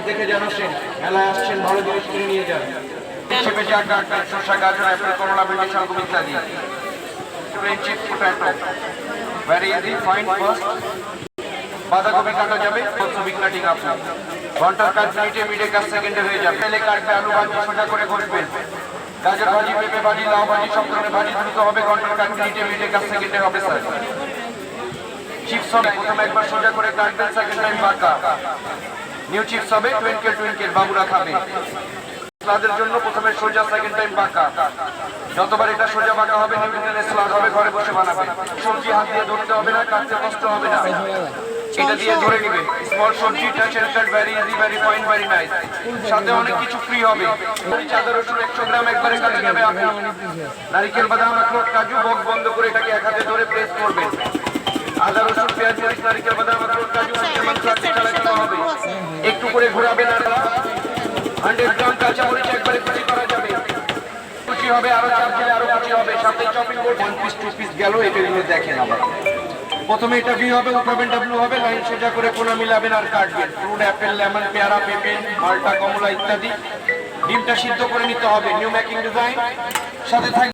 দেখে জানাচ্ছেন মেলায় আসছেন, ভালো জিনিস কিনে নিয়ে যান। শসা, গাজর, অ্যাপেল, করলা, ভেন্ডি, শালগম ইত্যাদি। Very easy, fine first. বাঁধাকপি কাটা যাবে, কাটিং আপনার ঘন্টার কাজ মিনিটে কাজ সেকেন্ডে হয়ে যাবে। তেলে কাটবে, আলু ভাজি সোজা করে ঘষবেন। গাজর ভাজি, পেঁপে ভাজি, লাউ ভাজি, সব ধরনের ভাজি দ্রুত হবে, ঘন্টার কাজ মিনিটে কাজ সেকেন্ডে হবে স্যার। চিপস হবে, প্রথমে একবার সোজা করে কাটবেন, সেকেন্ড টাইম বাঁকা। নিউ চিপস হবে, টুইঙ্কেল বাবুরা খাবে। স্লাদের জন্য প্রথমে সোজা, সেকেন্ড টাইম বাঁকা। যতবার এটা সোজা বাঁকা হবে নিউট্রিশনের স্লাদ হবে, ঘরে বসে বানাবেন। সবজি হাত দিয়ে ধরতে হবে না, কাটতে কষ্ট হবে না, এটা দিয়ে ধরে নিবে। স্মল সবজি, touch and cut, very easy, very fine, very nice. সাথে অনেক কিছু ফ্রি হবে। আদা রসুন 100 গ্রাম একবারে কাটা যাবে আপনি। নারকেল, বাদাম, আখরোট, কাজু বক বন্ধ করে এটাকে এক হাতে ধরে প্রেস করবেন। আদা রসুন, পেঁয়াজ, মরিচ, নারকেল, বাদাম, আখরোট, কাজু চালাতে হবে। একটু করে ঘোরাবেন আর 100 গ্রাম কাঁচা মরিচ একবারে কুচি করা যাবে। কুচি হবে, আরো চাপ দিলে আরো কুচি হবে। সাথে চপিং বোর্ড 1 পিস 2 পিস গেল, এটা নিয়ে দেখেন আবার। প্রথমে এটা ভি হবে, উঠাবেন ডাব্লু হবে, লাইন সোজা করে কোনা মিলাবেন আর কাটবেন। ফ্রুট, অ্যাপেল, লেমন, পেয়ারা, পেঁপে, মালটা, কমলা ইত্যাদি। ডিমটা সিদ্ধ করে নিতে হবে। নিউ মেকিং ডিজাইন সাথে থাকবে